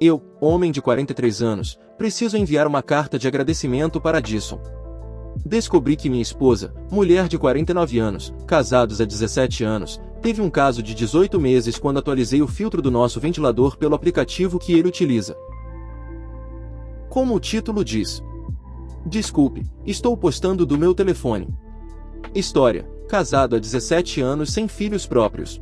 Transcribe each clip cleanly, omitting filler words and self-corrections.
Eu, homem de 43 anos, preciso enviar uma carta de agradecimento para Disson. Descobri que minha esposa, mulher de 49 anos, casados há 17 anos, teve um caso de 18 meses quando atualizei o filtro do nosso ventilador pelo aplicativo que ele utiliza. Como o título diz. Desculpe, estou postando do meu telefone. História: casado há 17 anos sem filhos próprios.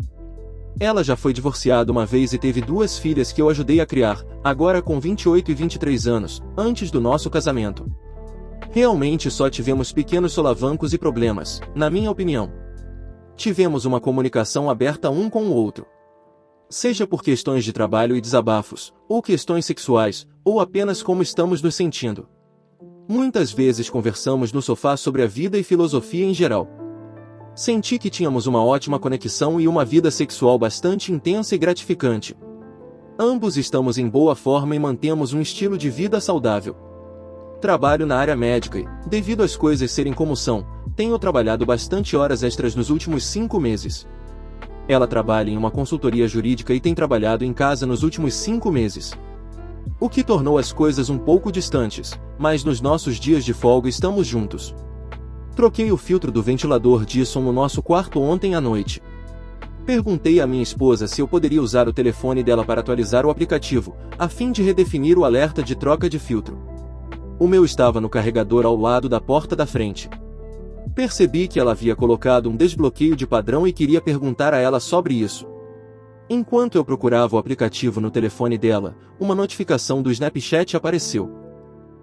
Ela já foi divorciada uma vez e teve 2 filhas que eu ajudei a criar, agora com 28 e 23 anos, antes do nosso casamento. Realmente só tivemos pequenos solavancos e problemas, na minha opinião. Tivemos uma comunicação aberta um com o outro. Seja por questões de trabalho e desabafos, ou questões sexuais, ou apenas como estamos nos sentindo. Muitas vezes conversamos no sofá sobre a vida e filosofia em geral. Senti que tínhamos uma ótima conexão e uma vida sexual bastante intensa e gratificante. Ambos estamos em boa forma e mantemos um estilo de vida saudável. Trabalho na área médica e, devido às coisas serem como são, tenho trabalhado bastante horas extras nos últimos 5 meses. Ela trabalha em uma consultoria jurídica e tem trabalhado em casa nos últimos 5 meses. O que tornou as coisas um pouco distantes, mas nos nossos dias de folga estamos juntos. Troquei o filtro do ventilador Disson no nosso quarto ontem à noite. Perguntei à minha esposa se eu poderia usar o telefone dela para atualizar o aplicativo, a fim de redefinir o alerta de troca de filtro. O meu estava no carregador ao lado da porta da frente. Percebi que ela havia colocado um desbloqueio de padrão e queria perguntar a ela sobre isso. Enquanto eu procurava o aplicativo no telefone dela, uma notificação do Snapchat apareceu.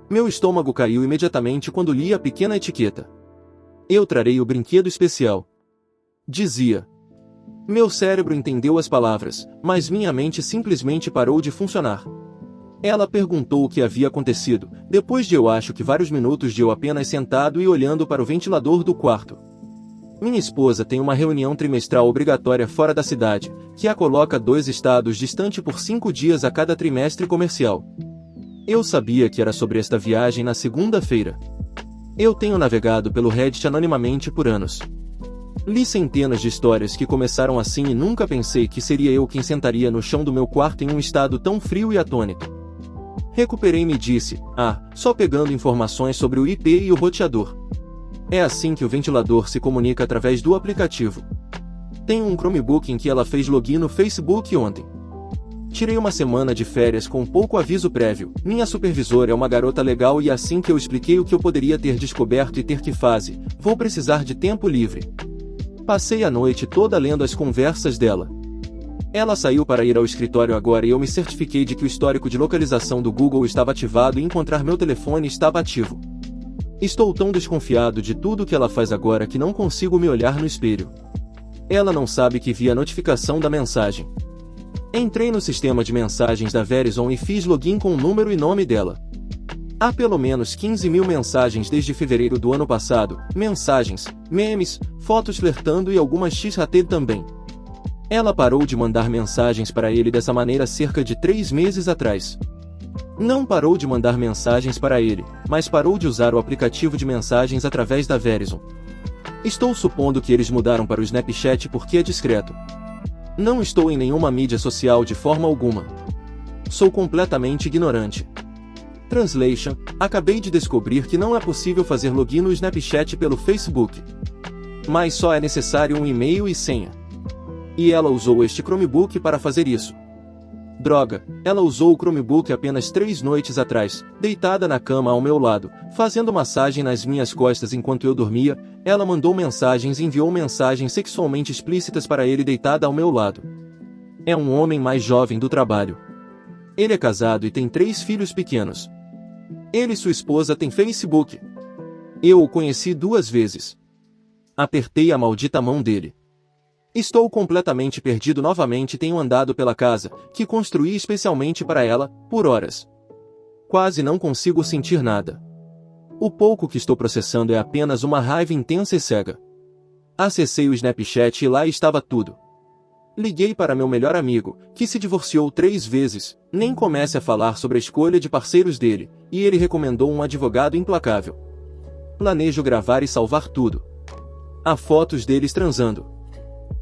Meu estômago caiu imediatamente quando li a pequena etiqueta. Eu trarei o brinquedo especial. Dizia. Meu cérebro entendeu as palavras, mas minha mente simplesmente parou de funcionar. Ela perguntou o que havia acontecido, depois de eu acho que vários minutos de eu apenas sentado e olhando para o ventilador do quarto. Minha esposa tem uma reunião trimestral obrigatória fora da cidade, que a coloca 2 estados distante por 5 dias a cada trimestre comercial. Eu sabia que era sobre esta viagem na segunda-feira. Eu tenho navegado pelo Reddit anonimamente por anos. Li centenas de histórias que começaram assim e nunca pensei que seria eu quem sentaria no chão do meu quarto em um estado tão frio e atônito. Recuperei-me e disse, só pegando informações sobre o IP e o roteador. É assim que o ventilador se comunica através do aplicativo. Tenho um Chromebook em que ela fez login no Facebook ontem. Tirei uma semana de férias com pouco aviso prévio. Minha supervisora é uma garota legal e assim que eu expliquei o que eu poderia ter descoberto e ter que fazer, vou precisar de tempo livre. Passei a noite toda lendo as conversas dela. Ela saiu para ir ao escritório agora e eu me certifiquei de que o histórico de localização do Google estava ativado e encontrar meu telefone estava ativo. Estou tão desconfiado de tudo que ela faz agora que não consigo me olhar no espelho. Ela não sabe que vi a notificação da mensagem. Entrei no sistema de mensagens da Verizon e fiz login com o número e nome dela. Há pelo menos 15 mil mensagens desde fevereiro do ano passado, mensagens, memes, fotos flertando e algumas XHT também. Ela parou de mandar mensagens para ele dessa maneira cerca de 3 meses atrás. Não parou de mandar mensagens para ele, mas parou de usar o aplicativo de mensagens através da Verizon. Estou supondo que eles mudaram para o Snapchat porque é discreto. Não estou em nenhuma mídia social de forma alguma. Sou completamente ignorante. Translation: acabei de descobrir que não é possível fazer login no Snapchat pelo Facebook. Mas só é necessário um e-mail e senha. E ela usou este Chromebook para fazer isso. Droga, ela usou o Chromebook apenas 3 noites atrás, deitada na cama ao meu lado, fazendo massagem nas minhas costas enquanto eu dormia. Ela mandou mensagens e enviou mensagens sexualmente explícitas para ele deitada ao meu lado. É um homem mais jovem do trabalho. Ele é casado e tem 3 filhos pequenos. Ele e sua esposa têm Facebook. Eu o conheci 2 vezes. Apertei a maldita mão dele. Estou completamente perdido novamente e tenho andado pela casa, que construí especialmente para ela, por horas. Quase não consigo sentir nada. O pouco que estou processando é apenas uma raiva intensa e cega. Acessei o Snapchat e lá estava tudo. Liguei para meu melhor amigo, que se divorciou 3 vezes, nem comece a falar sobre a escolha de parceiros dele, e ele recomendou um advogado implacável. Planejo gravar e salvar tudo. Há fotos deles transando.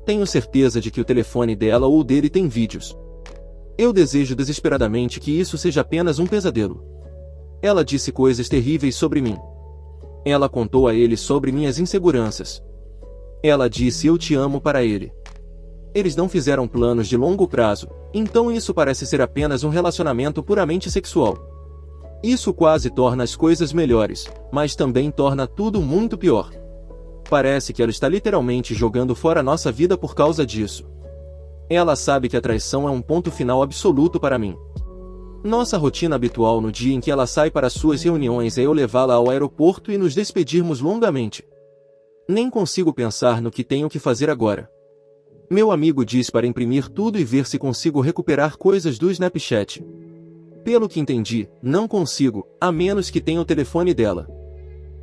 Tenho certeza de que o telefone dela ou dele tem vídeos. Eu desejo desesperadamente que isso seja apenas um pesadelo. Ela disse coisas terríveis sobre mim. Ela contou a ele sobre minhas inseguranças. Ela disse eu te amo para ele. Eles não fizeram planos de longo prazo, então isso parece ser apenas um relacionamento puramente sexual. Isso quase torna as coisas melhores, mas também torna tudo muito pior. Parece que ela está literalmente jogando fora nossa vida por causa disso. Ela sabe que a traição é um ponto final absoluto para mim. Nossa rotina habitual no dia em que ela sai para suas reuniões é eu levá-la ao aeroporto e nos despedirmos longamente. Nem consigo pensar no que tenho que fazer agora. Meu amigo diz para imprimir tudo e ver se consigo recuperar coisas do Snapchat. Pelo que entendi, não consigo, a menos que tenha o telefone dela.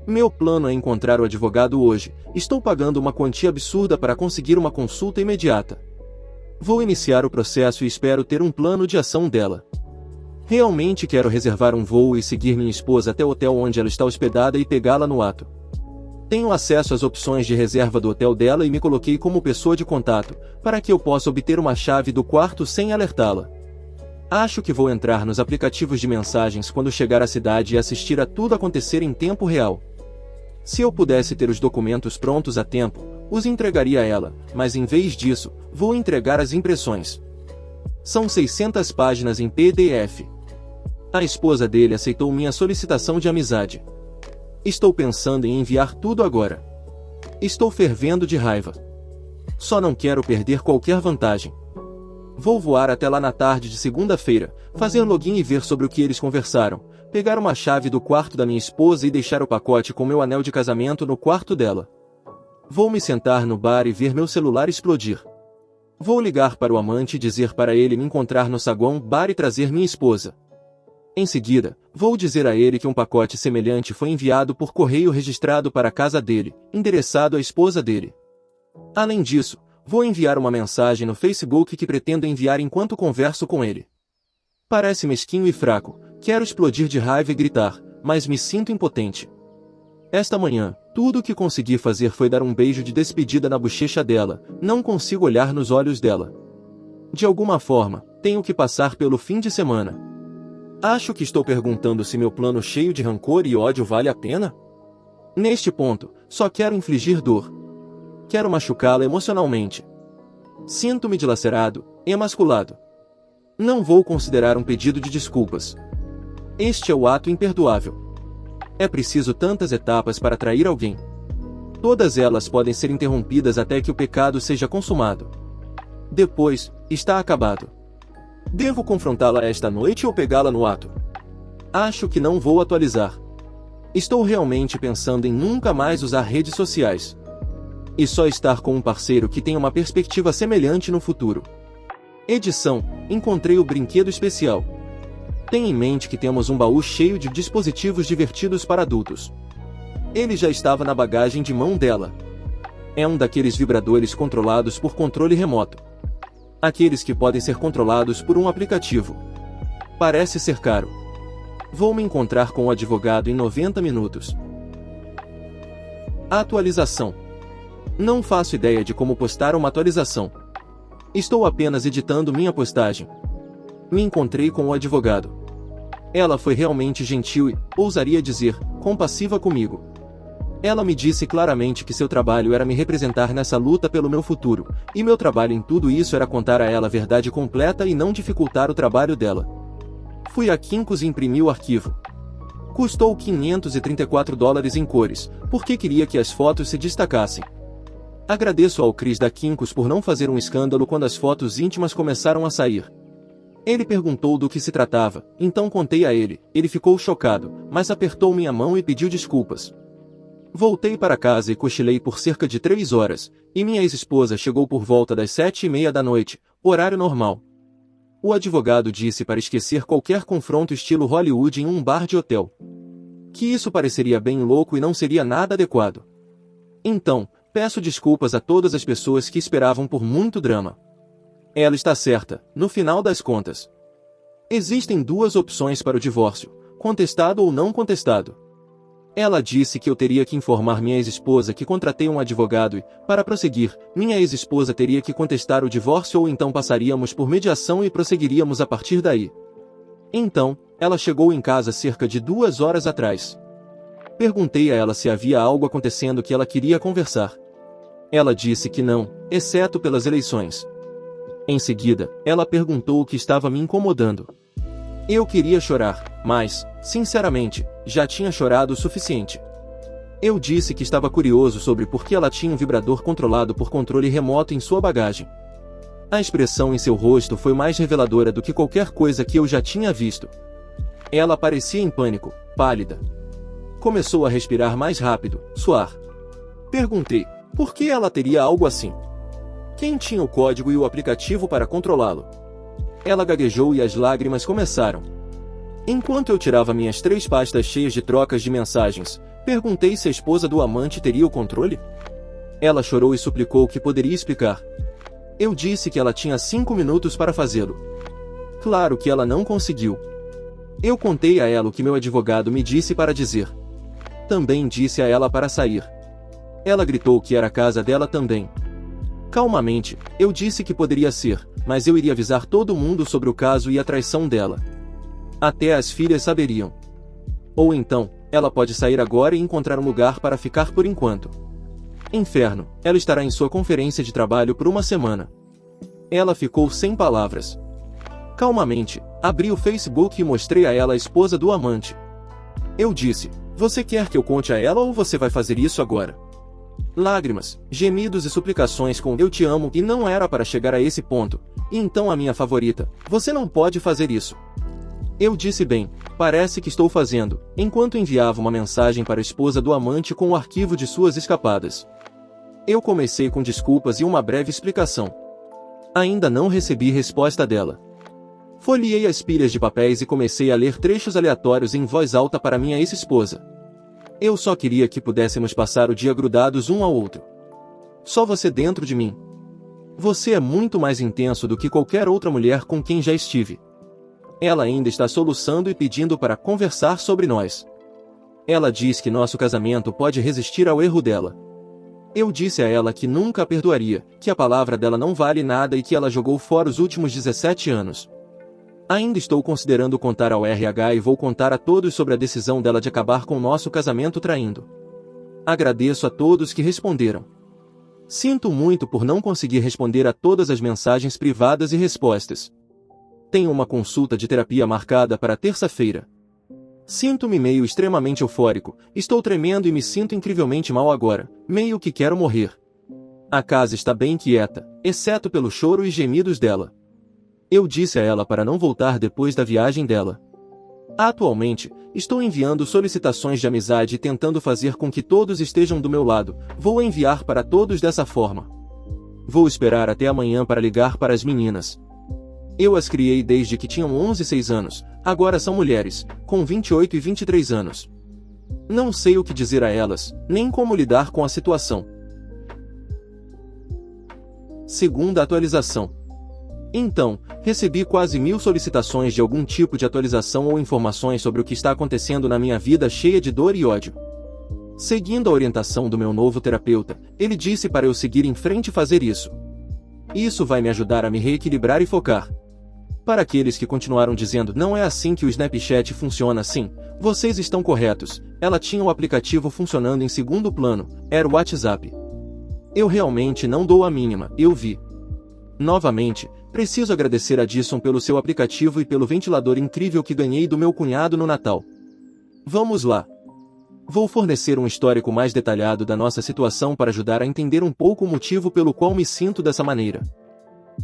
Meu plano é encontrar o advogado hoje. Estou pagando uma quantia absurda para conseguir uma consulta imediata. Vou iniciar o processo e espero ter um plano de ação dela. Realmente quero reservar um voo e seguir minha esposa até o hotel onde ela está hospedada e pegá-la no ato. Tenho acesso às opções de reserva do hotel dela e me coloquei como pessoa de contato, para que eu possa obter uma chave do quarto sem alertá-la. Acho que vou entrar nos aplicativos de mensagens quando chegar à cidade e assistir a tudo acontecer em tempo real. Se eu pudesse ter os documentos prontos a tempo, os entregaria a ela, mas em vez disso, vou entregar as impressões. São 600 páginas em PDF. A esposa dele aceitou minha solicitação de amizade. Estou pensando em enviar tudo agora. Estou fervendo de raiva. Só não quero perder qualquer vantagem. Vou voar até lá na tarde de segunda-feira, fazer login e ver sobre o que eles conversaram, pegar uma chave do quarto da minha esposa e deixar o pacote com meu anel de casamento no quarto dela. Vou me sentar no bar e ver meu celular explodir. Vou ligar para o amante e dizer para ele me encontrar no saguão bar e trazer minha esposa. Em seguida, vou dizer a ele que um pacote semelhante foi enviado por correio registrado para a casa dele, endereçado à esposa dele. Além disso, vou enviar uma mensagem no Facebook que pretendo enviar enquanto converso com ele. Parece mesquinho e fraco, quero explodir de raiva e gritar, mas me sinto impotente. Esta manhã, tudo o que consegui fazer foi dar um beijo de despedida na bochecha dela, não consigo olhar nos olhos dela. De alguma forma, tenho que passar pelo fim de semana. Acho que estou perguntando se meu plano cheio de rancor e ódio vale a pena? Neste ponto, só quero infligir dor. Quero machucá-la emocionalmente. Sinto-me dilacerado, emasculado. Não vou considerar um pedido de desculpas. Este é o ato imperdoável. É preciso tantas etapas para trair alguém. Todas elas podem ser interrompidas até que o pecado seja consumado. Depois, está acabado. Devo confrontá-la esta noite ou pegá-la no ato? Acho que não vou atualizar. Estou realmente pensando em nunca mais usar redes sociais. E só estar com um parceiro que tem uma perspectiva semelhante no futuro. Edição: encontrei o brinquedo especial. Tenha em mente que temos um baú cheio de dispositivos divertidos para adultos. Ele já estava na bagagem de mão dela. É um daqueles vibradores controlados por controle remoto. Aqueles que podem ser controlados por um aplicativo. Parece ser caro. Vou me encontrar com o advogado em 90 minutos. Atualização. Não faço ideia de como postar uma atualização. Estou apenas editando minha postagem. Me encontrei com o advogado. Ela foi realmente gentil e, ousaria dizer, compassiva comigo. Ela me disse claramente que seu trabalho era me representar nessa luta pelo meu futuro, e meu trabalho em tudo isso era contar a ela a verdade completa e não dificultar o trabalho dela. Fui a Kinko's e imprimi o arquivo. Custou $534 em cores, porque queria que as fotos se destacassem. Agradeço ao Chris da Kinko's por não fazer um escândalo quando as fotos íntimas começaram a sair. Ele perguntou do que se tratava, então contei a ele. Ele ficou chocado, mas apertou minha mão e pediu desculpas. Voltei para casa e cochilei por cerca de 3 horas, e minha ex-esposa chegou por volta das 7:30 da noite, horário normal. O advogado disse para esquecer qualquer confronto estilo Hollywood em um bar de hotel. Que isso pareceria bem louco e não seria nada adequado. Então, peço desculpas a todas as pessoas que esperavam por muito drama. Ela está certa, no final das contas. Existem 2 opções para o divórcio: contestado ou não contestado. Ela disse que eu teria que informar minha ex-esposa que contratei um advogado e, para prosseguir, minha ex-esposa teria que contestar o divórcio ou então passaríamos por mediação e prosseguiríamos a partir daí. Então, ela chegou em casa cerca de 2 horas atrás. Perguntei a ela se havia algo acontecendo que ela queria conversar. Ela disse que não, exceto pelas eleições. Em seguida, ela perguntou o que estava me incomodando. Eu queria chorar, mas, sinceramente, já tinha chorado o suficiente. Eu disse que estava curioso sobre por que ela tinha um vibrador controlado por controle remoto em sua bagagem. A expressão em seu rosto foi mais reveladora do que qualquer coisa que eu já tinha visto. Ela parecia em pânico, pálida. Começou a respirar mais rápido, suar. Perguntei, por que ela teria algo assim? Quem tinha o código e o aplicativo para controlá-lo? Ela gaguejou e as lágrimas começaram. Enquanto eu tirava minhas 3 pastas cheias de trocas de mensagens, perguntei se a esposa do amante teria o controle. Ela chorou e suplicou que poderia explicar. Eu disse que ela tinha 5 minutos para fazê-lo. Claro que ela não conseguiu. Eu contei a ela o que meu advogado me disse para dizer. Também disse a ela para sair. Ela gritou que era a casa dela também. Calmamente, eu disse que poderia ser, mas eu iria avisar todo mundo sobre o caso e a traição dela. Até as filhas saberiam. Ou então, ela pode sair agora e encontrar um lugar para ficar por enquanto. Inferno, ela estará em sua conferência de trabalho por 1 semana. Ela ficou sem palavras. Calmamente, abri o Facebook e mostrei a ela a esposa do amante. Eu disse, você quer que eu conte a ela ou você vai fazer isso agora? Lágrimas, gemidos e suplicações com eu te amo e não era para chegar a esse ponto. E então a minha favorita, você não pode fazer isso. Eu disse bem, parece que estou fazendo, enquanto enviava uma mensagem para a esposa do amante com o arquivo de suas escapadas. Eu comecei com desculpas e uma breve explicação. Ainda não recebi resposta dela. Folheei as pilhas de papéis e comecei a ler trechos aleatórios em voz alta para minha ex-esposa. Eu só queria que pudéssemos passar o dia grudados um ao outro. Só você dentro de mim. Você é muito mais intenso do que qualquer outra mulher com quem já estive. Ela ainda está soluçando e pedindo para conversar sobre nós. Ela diz que nosso casamento pode resistir ao erro dela. Eu disse a ela que nunca a perdoaria, que a palavra dela não vale nada e que ela jogou fora os últimos 17 anos. Ainda estou considerando contar ao RH e vou contar a todos sobre a decisão dela de acabar com nosso casamento traindo. Agradeço a todos que responderam. Sinto muito por não conseguir responder a todas as mensagens privadas e respostas. Tenho uma consulta de terapia marcada para terça-feira. Sinto-me meio extremamente eufórico, estou tremendo e me sinto incrivelmente mal agora, meio que quero morrer. A casa está bem quieta, exceto pelo choro e gemidos dela. Eu disse a ela para não voltar depois da viagem dela. Atualmente, estou enviando solicitações de amizade e tentando fazer com que todos estejam do meu lado. Vou enviar para todos dessa forma. Vou esperar até amanhã para ligar para as meninas. Eu as criei desde que tinham 11 e 6 anos, agora são mulheres, com 28 e 23 anos. Não sei o que dizer a elas, nem como lidar com a situação. Segunda atualização. Então, recebi quase 1000 solicitações de algum tipo de atualização ou informações sobre o que está acontecendo na minha vida cheia de dor e ódio. Seguindo a orientação do meu novo terapeuta, ele disse para eu seguir em frente e fazer isso. Isso vai me ajudar a me reequilibrar e focar. Para aqueles que continuaram dizendo não é assim que o Snapchat funciona assim, vocês estão corretos, ela tinha o aplicativo funcionando em segundo plano, era o WhatsApp. Eu realmente não dou a mínima, eu vi. Novamente, preciso agradecer a Dyson pelo seu aplicativo e pelo ventilador incrível que ganhei do meu cunhado no Natal. Vamos lá. Vou fornecer um histórico mais detalhado da nossa situação para ajudar a entender um pouco o motivo pelo qual me sinto dessa maneira.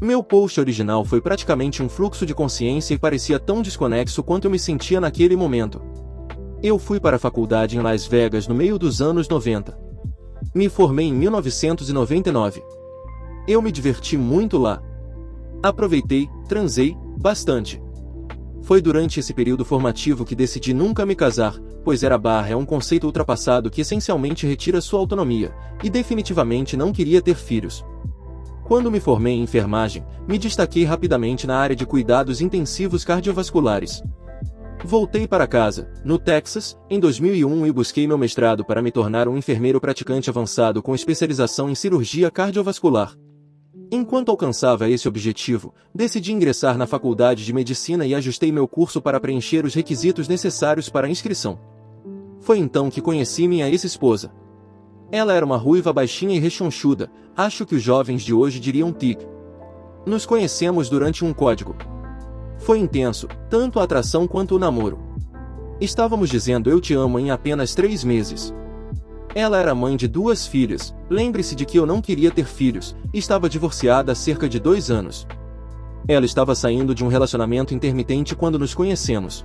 Meu post original foi praticamente um fluxo de consciência e parecia tão desconexo quanto eu me sentia naquele momento. Eu fui para a faculdade em Las Vegas no meio dos anos 90. Me formei em 1999. Eu me diverti muito lá. Aproveitei, transei, bastante. Foi durante esse período formativo que decidi nunca me casar, pois é um conceito ultrapassado que essencialmente retira sua autonomia, e definitivamente não queria ter filhos. Quando me formei em enfermagem, me destaquei rapidamente na área de cuidados intensivos cardiovasculares. Voltei para casa, no Texas, em 2001 e busquei meu mestrado para me tornar um enfermeiro praticante avançado com especialização em cirurgia cardiovascular. Enquanto alcançava esse objetivo, decidi ingressar na faculdade de medicina e ajustei meu curso para preencher os requisitos necessários para a inscrição. Foi então que conheci minha ex-esposa. Ela era uma ruiva baixinha e rechonchuda, acho que os jovens de hoje diriam tic. Nos conhecemos durante um código. Foi intenso, tanto a atração quanto o namoro. Estávamos dizendo eu te amo em apenas 3 meses. Ela era mãe de 2 filhas, lembre-se de que eu não queria ter filhos, estava divorciada há cerca de 2 anos. Ela estava saindo de um relacionamento intermitente quando nos conhecemos.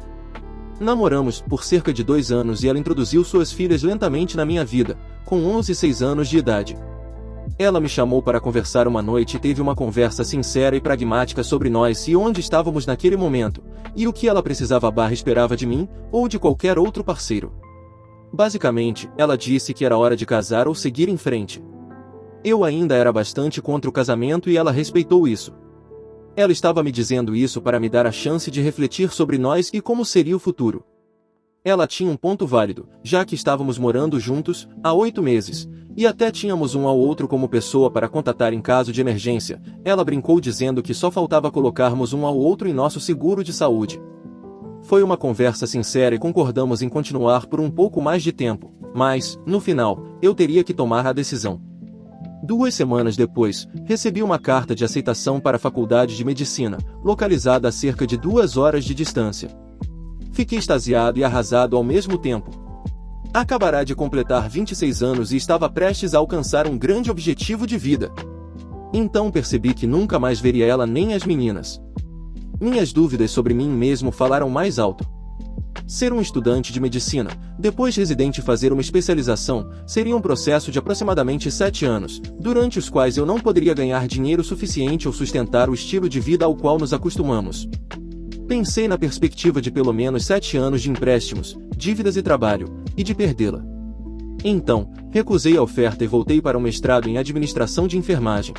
Namoramos por cerca de 2 anos e ela introduziu suas filhas lentamente na minha vida, com 11 e 6 anos de idade. Ela me chamou para conversar uma noite e teve uma conversa sincera e pragmática sobre nós e onde estávamos naquele momento, e o que ela precisava/esperava de mim, ou de qualquer outro parceiro. Basicamente, ela disse que era hora de casar ou seguir em frente. Eu ainda era bastante contra o casamento e ela respeitou isso. Ela estava me dizendo isso para me dar a chance de refletir sobre nós e como seria o futuro. Ela tinha um ponto válido, já que estávamos morando juntos, há 8 meses, e até tínhamos um ao outro como pessoa para contatar em caso de emergência. Ela brincou dizendo que só faltava colocarmos um ao outro em nosso seguro de saúde. Foi uma conversa sincera e concordamos em continuar por um pouco mais de tempo, mas, no final, eu teria que tomar a decisão. 2 semanas depois, recebi uma carta de aceitação para a faculdade de medicina, localizada a cerca de 2 horas de distância. Fiquei extasiado e arrasado ao mesmo tempo. Acabará de completar 26 anos e estava prestes a alcançar um grande objetivo de vida. Então percebi que nunca mais veria ela nem as meninas. Minhas dúvidas sobre mim mesmo falaram mais alto. Ser um estudante de medicina, depois residente e fazer uma especialização, seria um processo de aproximadamente 7 anos, durante os quais eu não poderia ganhar dinheiro suficiente ou sustentar o estilo de vida ao qual nos acostumamos. Pensei na perspectiva de pelo menos 7 anos de empréstimos, dívidas e trabalho, e de perdê-la. Então, recusei a oferta e voltei para um mestrado em administração de enfermagem.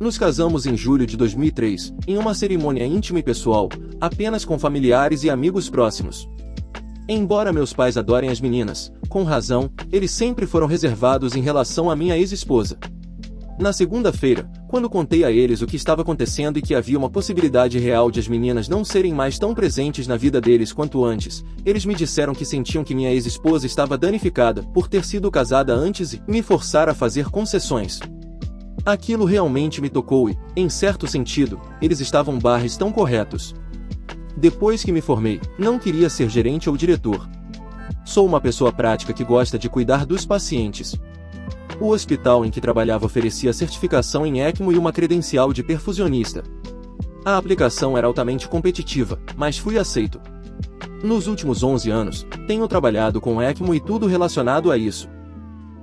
Nos casamos em julho de 2003, em uma cerimônia íntima e pessoal, apenas com familiares e amigos próximos. Embora meus pais adorem as meninas, com razão, eles sempre foram reservados em relação à minha ex-esposa. Na segunda-feira, quando contei a eles o que estava acontecendo e que havia uma possibilidade real de as meninas não serem mais tão presentes na vida deles quanto antes, eles me disseram que sentiam que minha ex-esposa estava danificada por ter sido casada antes e me forçar a fazer concessões. Aquilo realmente me tocou e, em certo sentido, eles estavam tão corretos. Depois que me formei, não queria ser gerente ou diretor. Sou uma pessoa prática que gosta de cuidar dos pacientes. O hospital em que trabalhava oferecia certificação em ECMO e uma credencial de perfusionista. A aplicação era altamente competitiva, mas fui aceito. Nos últimos 11 anos, tenho trabalhado com ECMO e tudo relacionado a isso.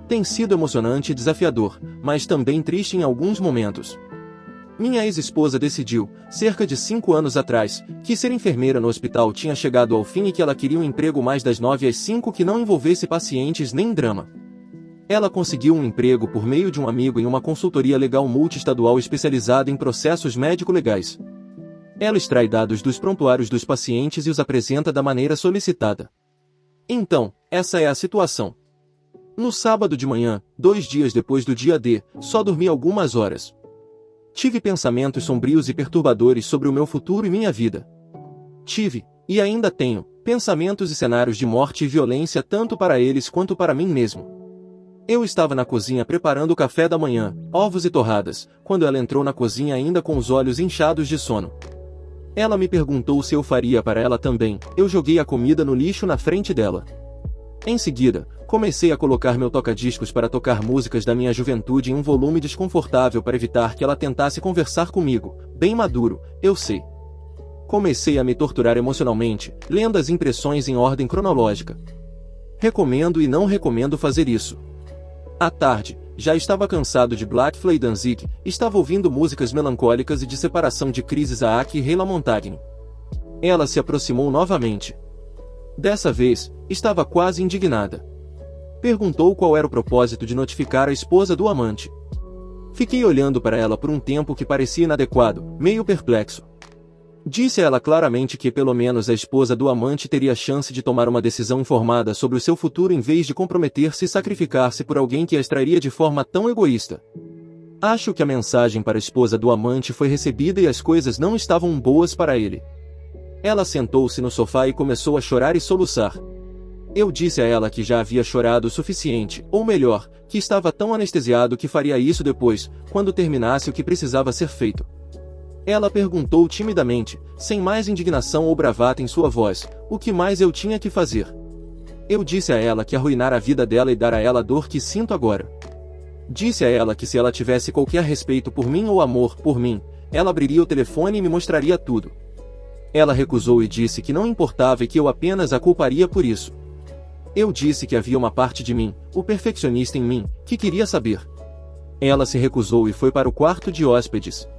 Tem sido emocionante e desafiador, mas também triste em alguns momentos. Minha ex-esposa decidiu, cerca de 5 anos atrás, que ser enfermeira no hospital tinha chegado ao fim e que ela queria um emprego mais das 9 às 5 que não envolvesse pacientes nem drama. Ela conseguiu um emprego por meio de um amigo em uma consultoria legal multiestadual especializada em processos médico-legais. Ela extrai dados dos prontuários dos pacientes e os apresenta da maneira solicitada. Então, essa é a situação. No sábado de manhã, 2 dias depois do dia D, só dormi algumas horas. Tive pensamentos sombrios e perturbadores sobre o meu futuro e minha vida. Tive, e ainda tenho, pensamentos e cenários de morte e violência tanto para eles quanto para mim mesmo. Eu estava na cozinha preparando o café da manhã, ovos e torradas, quando ela entrou na cozinha ainda com os olhos inchados de sono. Ela me perguntou se eu faria para ela também. Eu joguei a comida no lixo na frente dela. Em seguida, comecei a colocar meu toca-discos para tocar músicas da minha juventude em um volume desconfortável para evitar que ela tentasse conversar comigo, bem maduro, eu sei. Comecei a me torturar emocionalmente, lendo as impressões em ordem cronológica. Recomendo e não recomendo fazer isso. À tarde, já estava cansado de Black Flag Danzig, estava ouvindo músicas melancólicas e de separação de Chris Isaak e Hela Montagne. Ela se aproximou novamente. Dessa vez, estava quase indignada. Perguntou qual era o propósito de notificar a esposa do amante. Fiquei olhando para ela por um tempo que parecia inadequado, meio perplexo. Disse a ela claramente que pelo menos a esposa do amante teria chance de tomar uma decisão informada sobre o seu futuro em vez de comprometer-se e sacrificar-se por alguém que a extrairia de forma tão egoísta. Acho que a mensagem para a esposa do amante foi recebida e as coisas não estavam boas para ele. Ela sentou-se no sofá e começou a chorar e soluçar. Eu disse a ela que já havia chorado o suficiente, ou melhor, que estava tão anestesiado que faria isso depois, quando terminasse o que precisava ser feito. Ela perguntou timidamente, sem mais indignação ou bravata em sua voz, o que mais eu tinha que fazer. Eu disse a ela que arruinar a vida dela e dar a ela a dor que sinto agora. Disse a ela que se ela tivesse qualquer respeito por mim ou amor por mim, ela abriria o telefone e me mostraria tudo. Ela recusou e disse que não importava e que eu apenas a culparia por isso. Eu disse que havia uma parte de mim, o perfeccionista em mim, que queria saber. Ela se recusou e foi para o quarto de hóspedes.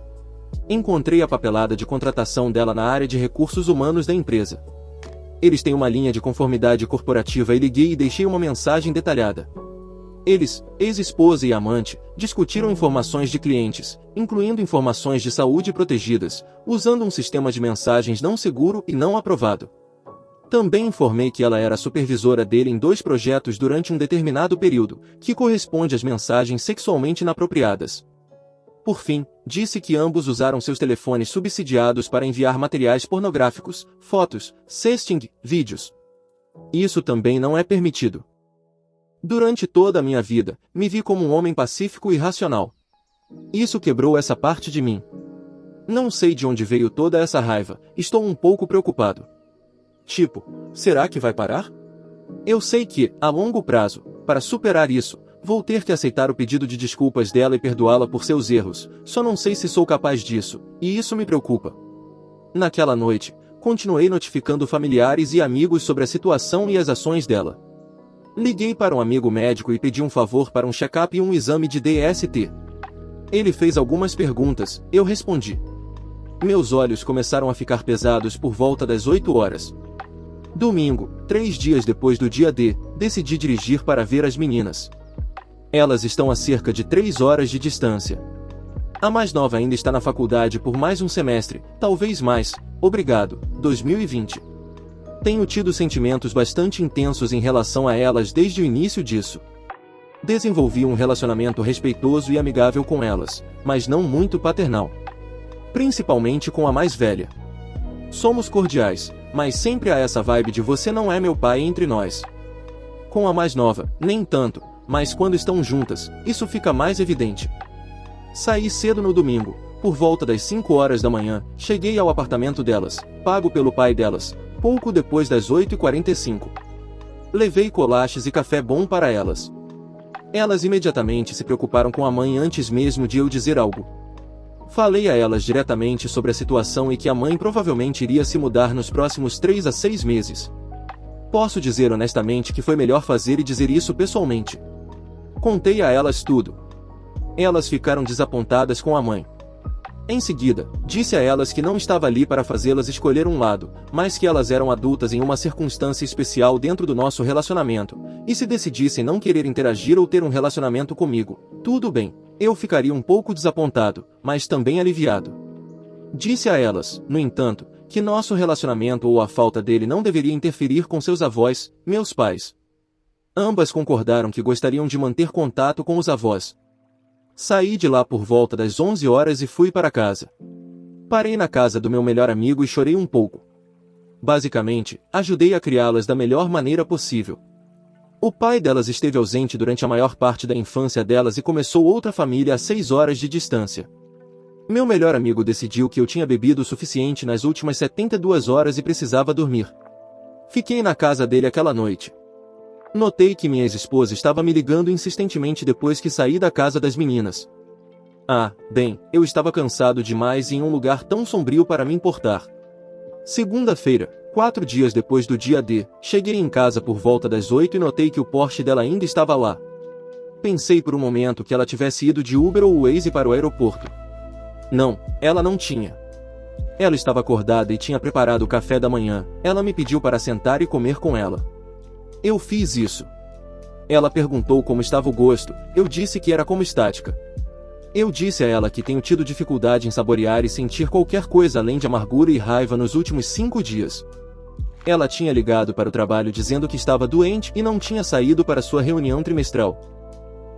Encontrei a papelada de contratação dela na área de recursos humanos da empresa. Eles têm uma linha de conformidade corporativa e liguei e deixei uma mensagem detalhada. Eles, ex-esposa e amante, discutiram informações de clientes, incluindo informações de saúde protegidas, usando um sistema de mensagens não seguro e não aprovado. Também informei que ela era supervisora dele em 2 projetos durante um determinado período, que corresponde às mensagens sexualmente inapropriadas. Por fim, disse que ambos usaram seus telefones subsidiados para enviar materiais pornográficos, fotos, sexting, vídeos. Isso também não é permitido. Durante toda a minha vida, me vi como um homem pacífico e racional. Isso quebrou essa parte de mim. Não sei de onde veio toda essa raiva, estou um pouco preocupado. Tipo, será que vai parar? Eu sei que, a longo prazo, para superar isso, vou ter que aceitar o pedido de desculpas dela e perdoá-la por seus erros, só não sei se sou capaz disso, e isso me preocupa. Naquela noite, continuei notificando familiares e amigos sobre a situação e as ações dela. Liguei para um amigo médico e pedi um favor para um check-up e um exame de DST. Ele fez algumas perguntas, eu respondi. Meus olhos começaram a ficar pesados por volta das 8 horas. Domingo, 3 dias depois do dia D, decidi dirigir para ver as meninas. Elas estão a cerca de 3 horas de distância. A mais nova ainda está na faculdade por mais um semestre, talvez mais, obrigado, 2020. Tenho tido sentimentos bastante intensos em relação a elas desde o início disso. Desenvolvi um relacionamento respeitoso e amigável com elas, mas não muito paternal. Principalmente com a mais velha. Somos cordiais, mas sempre há essa vibe de você não é meu pai entre nós. Com a mais nova, nem tanto, mas quando estão juntas, isso fica mais evidente. Saí cedo no domingo, por volta das 5 horas da manhã, cheguei ao apartamento delas, pago pelo pai delas, pouco depois das 8h45. Levei colachas e café bom para elas. Elas imediatamente se preocuparam com a mãe antes mesmo de eu dizer algo. Falei a elas diretamente sobre a situação e que a mãe provavelmente iria se mudar nos próximos 3 a 6 meses. Posso dizer honestamente que foi melhor fazer e dizer isso pessoalmente. Contei a elas tudo. Elas ficaram desapontadas com a mãe. Em seguida, disse a elas que não estava ali para fazê-las escolher um lado, mas que elas eram adultas em uma circunstância especial dentro do nosso relacionamento, e se decidissem não querer interagir ou ter um relacionamento comigo, tudo bem, eu ficaria um pouco desapontado, mas também aliviado. Disse a elas, no entanto, que nosso relacionamento ou a falta dele não deveria interferir com seus avós, meus pais. Ambas concordaram que gostariam de manter contato com os avós. Saí de lá por volta das 11 horas e fui para casa. Parei na casa do meu melhor amigo e chorei um pouco. Basicamente, ajudei a criá-las da melhor maneira possível. O pai delas esteve ausente durante a maior parte da infância delas e começou outra família a 6 horas de distância. Meu melhor amigo decidiu que eu tinha bebido o suficiente nas últimas 72 horas e precisava dormir. Fiquei na casa dele aquela noite. Notei que minha ex-esposa estava me ligando insistentemente depois que saí da casa das meninas. Ah, bem, eu estava cansado demais e em um lugar tão sombrio para me importar. Segunda-feira, 4 dias depois do dia D, cheguei em casa por volta das 8 e notei que o Porsche dela ainda estava lá. Pensei por um momento que ela tivesse ido de Uber ou Waze para o aeroporto. Não, ela não tinha. Ela estava acordada e tinha preparado o café da manhã. Ela me pediu para sentar e comer com ela. Eu fiz isso. Ela perguntou como estava o gosto, eu disse que era como estática. Eu disse a ela que tenho tido dificuldade em saborear e sentir qualquer coisa além de amargura e raiva nos últimos 5 dias. Ela tinha ligado para o trabalho dizendo que estava doente e não tinha saído para sua reunião trimestral.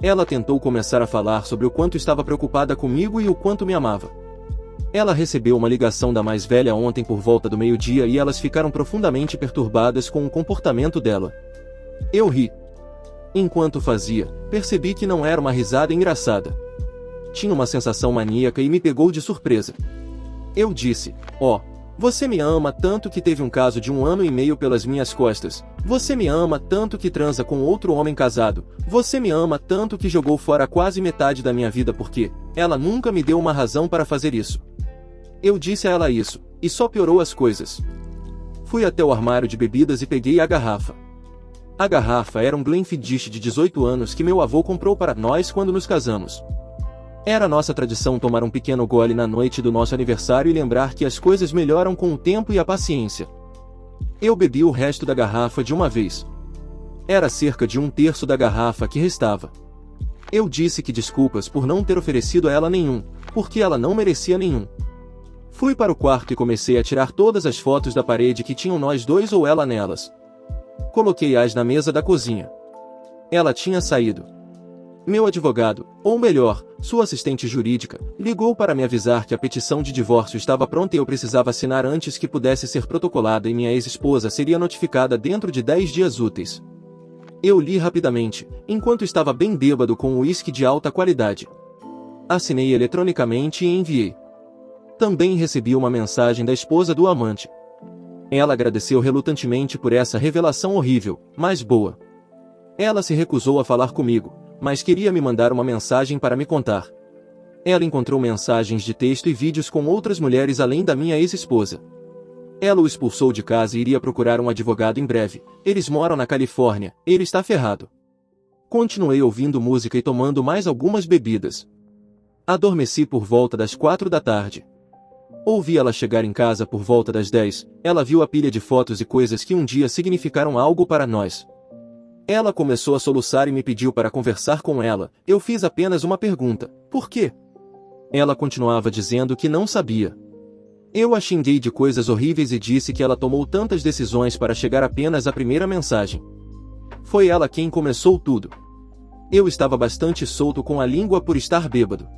Ela tentou começar a falar sobre o quanto estava preocupada comigo e o quanto me amava. Ela recebeu uma ligação da mais velha ontem por volta do meio-dia e elas ficaram profundamente perturbadas com o comportamento dela. Eu ri. Enquanto fazia, percebi que não era uma risada engraçada. Tinha uma sensação maníaca e me pegou de surpresa. Eu disse: "Oh, você me ama tanto que teve um caso de 1 ano e meio pelas minhas costas. Você me ama tanto que transa com outro homem casado. Você me ama tanto que jogou fora quase metade da minha vida porque ela nunca me deu uma razão para fazer isso." Eu disse a ela isso, e só piorou as coisas. Fui até o armário de bebidas e peguei a garrafa. A garrafa era um Glenfiddich de 18 anos que meu avô comprou para nós quando nos casamos. Era nossa tradição tomar um pequeno gole na noite do nosso aniversário e lembrar que as coisas melhoram com o tempo e a paciência. Eu bebi o resto da garrafa de uma vez. Era cerca de 1/3 da garrafa que restava. Eu disse que desculpas por não ter oferecido a ela nenhum, porque ela não merecia nenhum. Fui para o quarto e comecei a tirar todas as fotos da parede que tinham nós dois ou ela nelas. Coloquei-as na mesa da cozinha. Ela tinha saído. Meu advogado, ou melhor, sua assistente jurídica, ligou para me avisar que a petição de divórcio estava pronta e eu precisava assinar antes que pudesse ser protocolada e minha ex-esposa seria notificada dentro de 10 dias úteis. Eu li rapidamente, enquanto estava bem bêbado com um uísque de alta qualidade. Assinei eletronicamente e enviei. Também recebi uma mensagem da esposa do amante. Ela agradeceu relutantemente por essa revelação horrível, mas boa. Ela se recusou a falar comigo, mas queria me mandar uma mensagem para me contar. Ela encontrou mensagens de texto e vídeos com outras mulheres além da minha ex-esposa. Ela o expulsou de casa e iria procurar um advogado em breve. Eles moram na Califórnia, ele está ferrado. Continuei ouvindo música e tomando mais algumas bebidas. Adormeci por volta das 4 da tarde. Ouvi ela chegar em casa por volta das 10, ela viu a pilha de fotos e coisas que um dia significaram algo para nós. Ela começou a soluçar e me pediu para conversar com ela. Eu fiz apenas uma pergunta: por quê? Ela continuava dizendo que não sabia. Eu a xinguei de coisas horríveis e disse que ela tomou tantas decisões para chegar apenas à primeira mensagem. Foi ela quem começou tudo. Eu estava bastante solto com a língua por estar bêbado.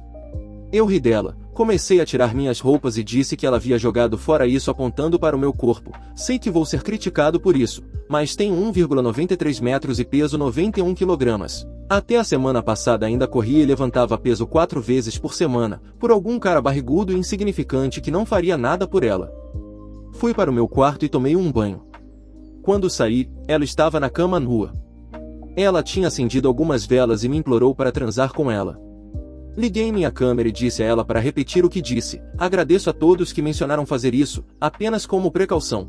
Eu ri dela, comecei a tirar minhas roupas e disse que ela havia jogado fora isso apontando para o meu corpo. Sei que vou ser criticado por isso, mas tenho 1,93 metros e peso 91 kg. Até a semana passada ainda corria e levantava peso 4 vezes por semana, por algum cara barrigudo e insignificante que não faria nada por ela. Fui para o meu quarto e tomei um banho. Quando saí, ela estava na cama nua. Ela tinha acendido algumas velas e me implorou para transar com ela. Liguei minha câmera e disse a ela para repetir o que disse: agradeço a todos que mencionaram fazer isso, apenas como precaução.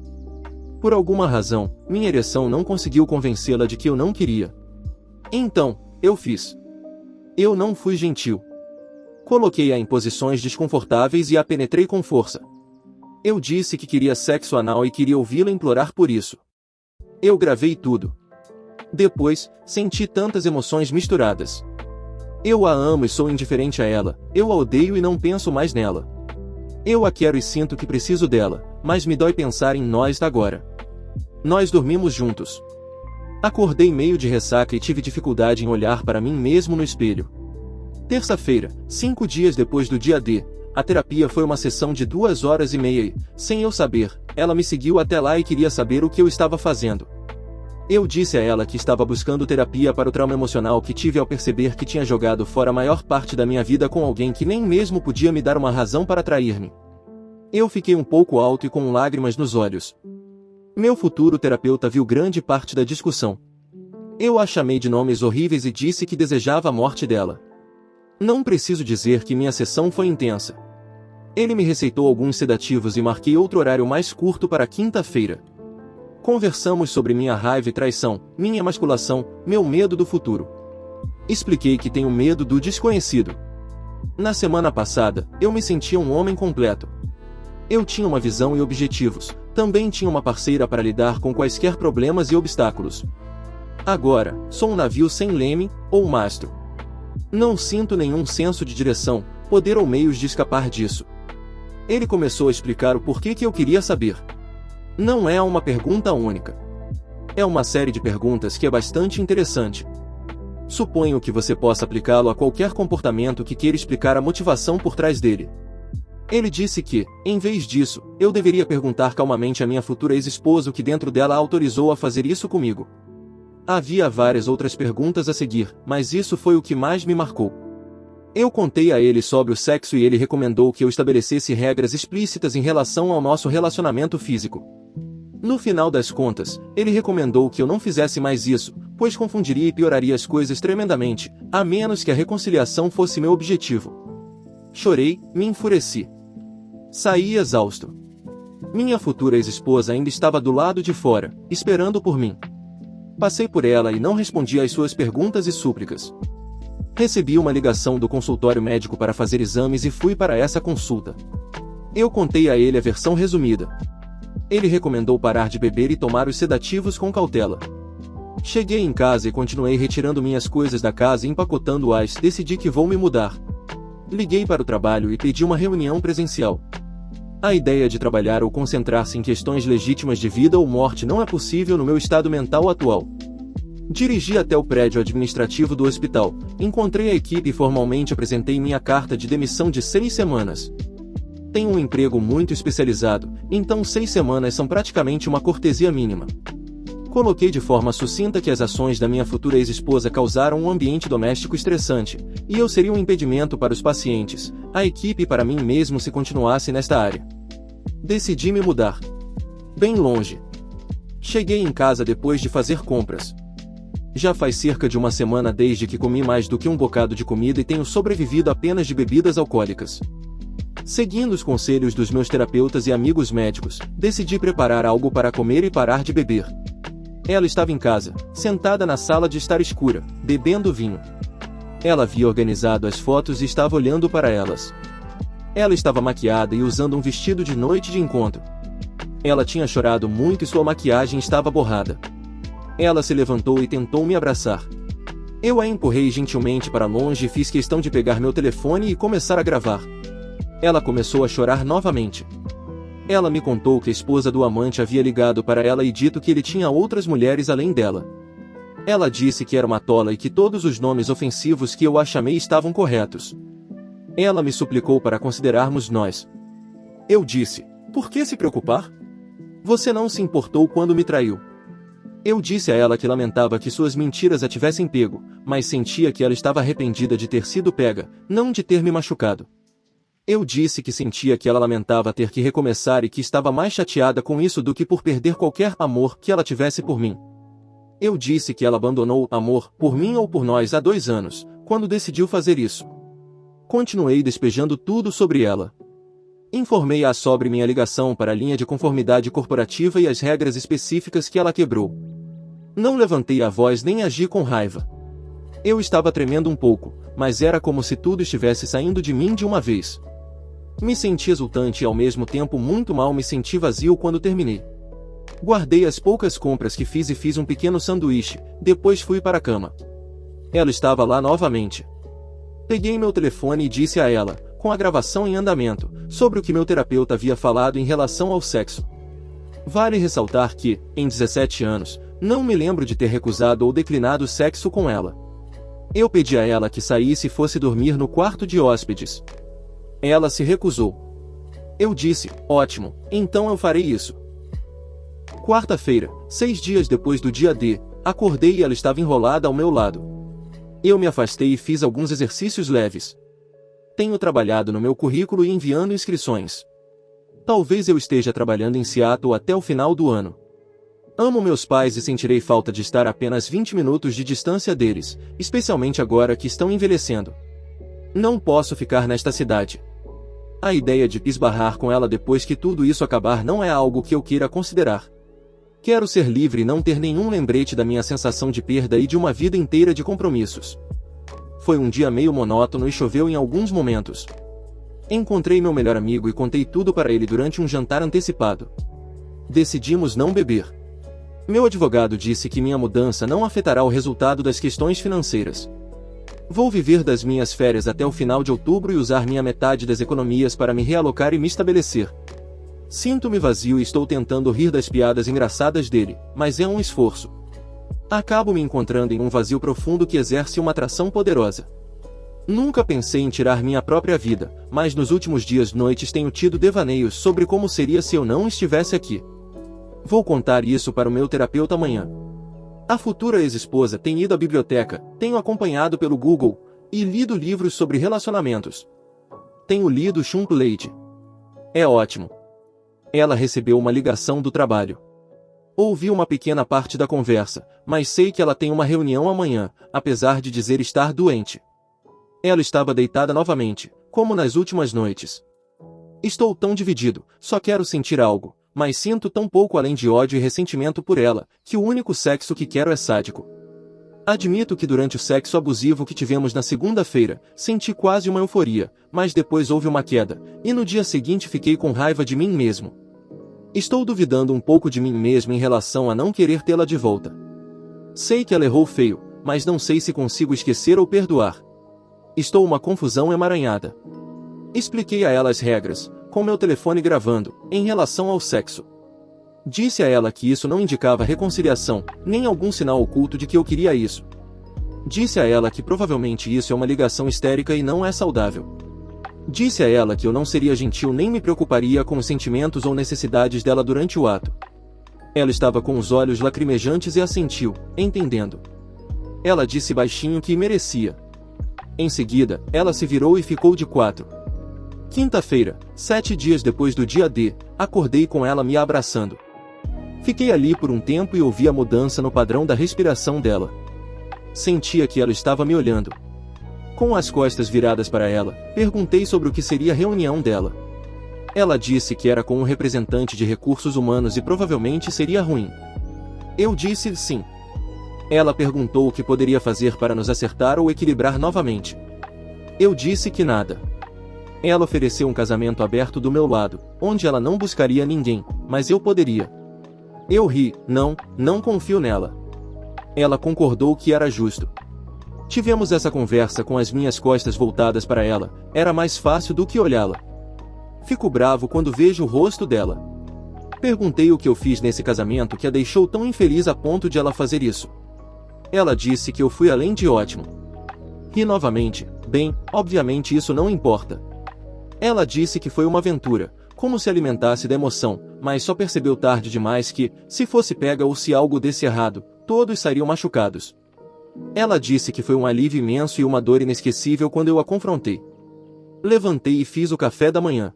Por alguma razão, minha ereção não conseguiu convencê-la de que eu não queria. Então, eu fiz. Eu não fui gentil. Coloquei-a em posições desconfortáveis e a penetrei com força. Eu disse que queria sexo anal e queria ouvi-la implorar por isso. Eu gravei tudo. Depois, senti tantas emoções misturadas. Eu a amo e sou indiferente a ela, eu a odeio e não penso mais nela. Eu a quero e sinto que preciso dela, mas me dói pensar em nós agora. Nós dormimos juntos. Acordei meio de ressaca e tive dificuldade em olhar para mim mesmo no espelho. Terça-feira, 5 dias depois do dia D, a terapia foi uma sessão de 2h30 e, sem eu saber, ela me seguiu até lá e queria saber o que eu estava fazendo. Eu disse a ela que estava buscando terapia para o trauma emocional que tive ao perceber que tinha jogado fora a maior parte da minha vida com alguém que nem mesmo podia me dar uma razão para trair-me. Eu fiquei um pouco alto e com lágrimas nos olhos. Meu futuro terapeuta viu grande parte da discussão. Eu a chamei de nomes horríveis e disse que desejava a morte dela. Não preciso dizer que minha sessão foi intensa. Ele me receitou alguns sedativos e marquei outro horário mais curto para quinta-feira. Conversamos sobre minha raiva e traição, minha emasculação, meu medo do futuro. Expliquei que tenho medo do desconhecido. Na semana passada, eu me sentia um homem completo. Eu tinha uma visão e objetivos, também tinha uma parceira para lidar com quaisquer problemas e obstáculos. Agora, sou um navio sem leme, ou mastro. Não sinto nenhum senso de direção, poder ou meios de escapar disso. Ele começou a explicar o porquê que eu queria saber. Não é uma pergunta única. É uma série de perguntas que é bastante interessante. Suponho que você possa aplicá-lo a qualquer comportamento que queira explicar a motivação por trás dele. Ele disse que, em vez disso, eu deveria perguntar calmamente à minha futura ex-esposa o que dentro dela a autorizou a fazer isso comigo. Havia várias outras perguntas a seguir, mas isso foi o que mais me marcou. Eu contei a ele sobre o sexo e ele recomendou que eu estabelecesse regras explícitas em relação ao nosso relacionamento físico. No final das contas, ele recomendou que eu não fizesse mais isso, pois confundiria e pioraria as coisas tremendamente, a menos que a reconciliação fosse meu objetivo. Chorei, me enfureci. Saí exausto. Minha futura ex-esposa ainda estava do lado de fora, esperando por mim. Passei por ela e não respondi às suas perguntas e súplicas. Recebi uma ligação do consultório médico para fazer exames e fui para essa consulta. Eu contei a ele a versão resumida. Ele recomendou parar de beber e tomar os sedativos com cautela. Cheguei em casa e continuei retirando minhas coisas da casa e empacotando-as. Decidi que vou me mudar. Liguei para o trabalho e pedi uma reunião presencial. A ideia de trabalhar ou concentrar-se em questões legítimas de vida ou morte não é possível no meu estado mental atual. Dirigi até o prédio administrativo do hospital, encontrei a equipe e formalmente apresentei minha carta de demissão de 6 semanas. Tenho um emprego muito especializado, então 6 semanas são praticamente uma cortesia mínima. Coloquei de forma sucinta que as ações da minha futura ex-esposa causaram um ambiente doméstico estressante, e eu seria um impedimento para os pacientes, a equipe e para mim mesmo se continuasse nesta área. Decidi me mudar. Bem longe. Cheguei em casa depois de fazer compras. Já faz cerca de uma semana desde que comi mais do que um bocado de comida e tenho sobrevivido apenas de bebidas alcoólicas. Seguindo os conselhos dos meus terapeutas e amigos médicos, decidi preparar algo para comer e parar de beber. Ela estava em casa, sentada na sala de estar escura, bebendo vinho. Ela havia organizado as fotos e estava olhando para elas. Ela estava maquiada e usando um vestido de noite de encontro. Ela tinha chorado muito e sua maquiagem estava borrada. Ela se levantou e tentou me abraçar. Eu a empurrei gentilmente para longe e fiz questão de pegar meu telefone e começar a gravar. Ela começou a chorar novamente. Ela me contou que a esposa do amante havia ligado para ela e dito que ele tinha outras mulheres além dela. Ela disse que era uma tola e que todos os nomes ofensivos que eu a chamei estavam corretos. Ela me suplicou para considerarmos nós. Eu disse, por que se preocupar? Você não se importou quando me traiu. Eu disse a ela que lamentava que suas mentiras a tivessem pego, mas sentia que ela estava arrependida de ter sido pega, não de ter me machucado. Eu disse que sentia que ela lamentava ter que recomeçar e que estava mais chateada com isso do que por perder qualquer amor que ela tivesse por mim. Eu disse que ela abandonou o amor, por mim ou por nós há 2 anos, quando decidiu fazer isso. Continuei despejando tudo sobre ela. Informei-a sobre minha ligação para a linha de conformidade corporativa e as regras específicas que ela quebrou. Não levantei a voz nem agi com raiva. Eu estava tremendo um pouco, mas era como se tudo estivesse saindo de mim de uma vez. Me senti exultante e ao mesmo tempo muito mal, me senti vazio quando terminei. Guardei as poucas compras que fiz e fiz um pequeno sanduíche, depois fui para a cama. Ela estava lá novamente. Peguei meu telefone e disse a ela, com a gravação em andamento, sobre o que meu terapeuta havia falado em relação ao sexo. Vale ressaltar que, em 17 anos, não me lembro de ter recusado ou declinado sexo com ela. Eu pedi a ela que saísse e fosse dormir no quarto de hóspedes. Ela se recusou. Eu disse, ótimo, então eu farei isso. Quarta-feira, 6 dias depois do dia D, acordei e ela estava enrolada ao meu lado. Eu me afastei e fiz alguns exercícios leves. Tenho trabalhado no meu currículo e enviando inscrições. Talvez eu esteja trabalhando em Seattle até o final do ano. Amo meus pais e sentirei falta de estar a apenas 20 minutos de distância deles, especialmente agora que estão envelhecendo. Não posso ficar nesta cidade. A ideia de esbarrar com ela depois que tudo isso acabar não é algo que eu queira considerar. Quero ser livre e não ter nenhum lembrete da minha sensação de perda e de uma vida inteira de compromissos. Foi um dia meio monótono e choveu em alguns momentos. Encontrei meu melhor amigo e contei tudo para ele durante um jantar antecipado. Decidimos não beber. Meu advogado disse que minha mudança não afetará o resultado das questões financeiras. Vou viver das minhas férias até o final de outubro e usar minha metade das economias para me realocar e me estabelecer. Sinto-me vazio e estou tentando rir das piadas engraçadas dele, mas é um esforço. Acabo me encontrando em um vazio profundo que exerce uma atração poderosa. Nunca pensei em tirar minha própria vida, mas nos últimos dias e noites tenho tido devaneios sobre como seria se eu não estivesse aqui. Vou contar isso para o meu terapeuta amanhã. A futura ex-esposa tem ido à biblioteca, tenho acompanhado pelo Google, e lido livros sobre relacionamentos. Tenho lido Shun Lady. É ótimo. Ela recebeu uma ligação do trabalho. Ouvi uma pequena parte da conversa, mas sei que ela tem uma reunião amanhã, apesar de dizer estar doente. Ela estava deitada novamente, como nas últimas noites. Estou tão dividido, só quero sentir algo, mas sinto tão pouco além de ódio e ressentimento por ela, que o único sexo que quero é sádico. Admito que durante o sexo abusivo que tivemos na segunda-feira, senti quase uma euforia, mas depois houve uma queda, e no dia seguinte fiquei com raiva de mim mesmo. Estou duvidando um pouco de mim mesmo em relação a não querer tê-la de volta. Sei que ela errou feio, mas não sei se consigo esquecer ou perdoar. Estou uma confusão emaranhada. Expliquei a ela as regras, com meu telefone gravando, em relação ao sexo. Disse a ela que isso não indicava reconciliação, nem algum sinal oculto de que eu queria isso. Disse a ela que provavelmente isso é uma ligação histérica e não é saudável. Disse a ela que eu não seria gentil nem me preocuparia com os sentimentos ou necessidades dela durante o ato. Ela estava com os olhos lacrimejantes e assentiu, entendendo. Ela disse baixinho que merecia. Em seguida, ela se virou e ficou de quatro. Quinta-feira, 7 dias depois do dia D, acordei com ela me abraçando. Fiquei ali por um tempo e ouvi a mudança no padrão da respiração dela. Sentia que ela estava me olhando. Com as costas viradas para ela, perguntei sobre o que seria a reunião dela. Ela disse que era com um representante de recursos humanos e provavelmente seria ruim. Eu disse sim. Ela perguntou o que poderia fazer para nos acertar ou equilibrar novamente. Eu disse que nada. Ela ofereceu um casamento aberto do meu lado, onde ela não buscaria ninguém, mas eu poderia. Eu ri, não confio nela. Ela concordou que era justo. Tivemos essa conversa com as minhas costas voltadas para ela, era mais fácil do que olhá-la. Fico bravo quando vejo o rosto dela. Perguntei o que eu fiz nesse casamento que a deixou tão infeliz a ponto de ela fazer isso. Ela disse que eu fui além de ótimo. Ri novamente, bem, obviamente isso não importa. Ela disse que foi uma aventura, como se alimentasse da emoção, mas só percebeu tarde demais que, se fosse pega ou se algo desse errado, todos sairiam machucados. Ela disse que foi um alívio imenso e uma dor inesquecível quando eu a confrontei. Levantei e fiz o café da manhã.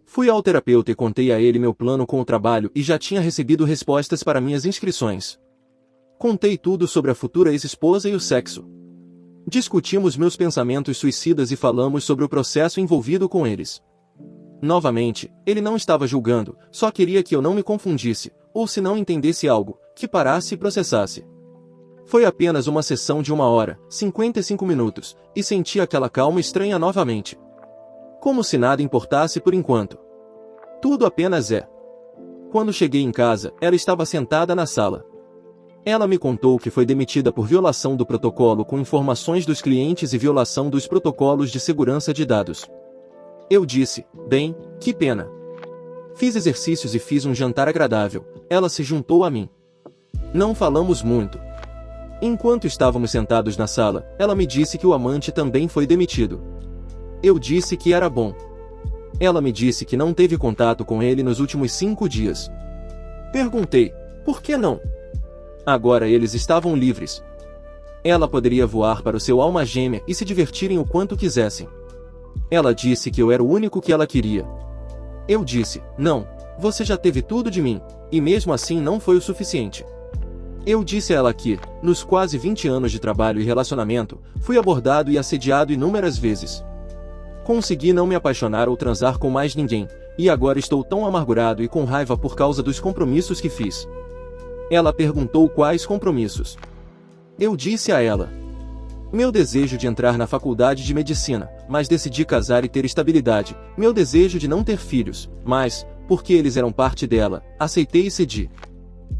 Fui ao terapeuta e contei a ele meu plano com o trabalho e já tinha recebido respostas para minhas inscrições. Contei tudo sobre a futura ex-esposa e o sexo. Discutimos meus pensamentos suicidas e falamos sobre o processo envolvido com eles. Novamente, ele não estava julgando, só queria que eu não me confundisse, ou se não entendesse algo, que parasse e processasse. Foi apenas uma sessão de 1 hora, 55 minutos, e senti aquela calma estranha novamente. Como se nada importasse por enquanto. Tudo apenas é. Quando cheguei em casa, ela estava sentada na sala. Ela me contou que foi demitida por violação do protocolo com informações dos clientes e violação dos protocolos de segurança de dados. Eu disse, bem, que pena. Fiz exercícios e fiz um jantar agradável, ela se juntou a mim. Não falamos muito. Enquanto estávamos sentados na sala, ela me disse que o amante também foi demitido. Eu disse que era bom. Ela me disse que não teve contato com ele nos últimos 5 dias. Perguntei, por que não? Agora eles estavam livres. Ela poderia voar para o seu alma gêmea e se divertirem o quanto quisessem. Ela disse que eu era o único que ela queria. Eu disse, não, você já teve tudo de mim, e mesmo assim não foi o suficiente. Eu disse a ela que, nos quase 20 anos de trabalho e relacionamento, fui abordado e assediado inúmeras vezes. Consegui não me apaixonar ou transar com mais ninguém, e agora estou tão amargurado e com raiva por causa dos compromissos que fiz. Ela perguntou quais compromissos. Eu disse a ela. Meu desejo de entrar na faculdade de medicina, mas decidi casar e ter estabilidade, meu desejo de não ter filhos, mas, porque eles eram parte dela, aceitei e cedi.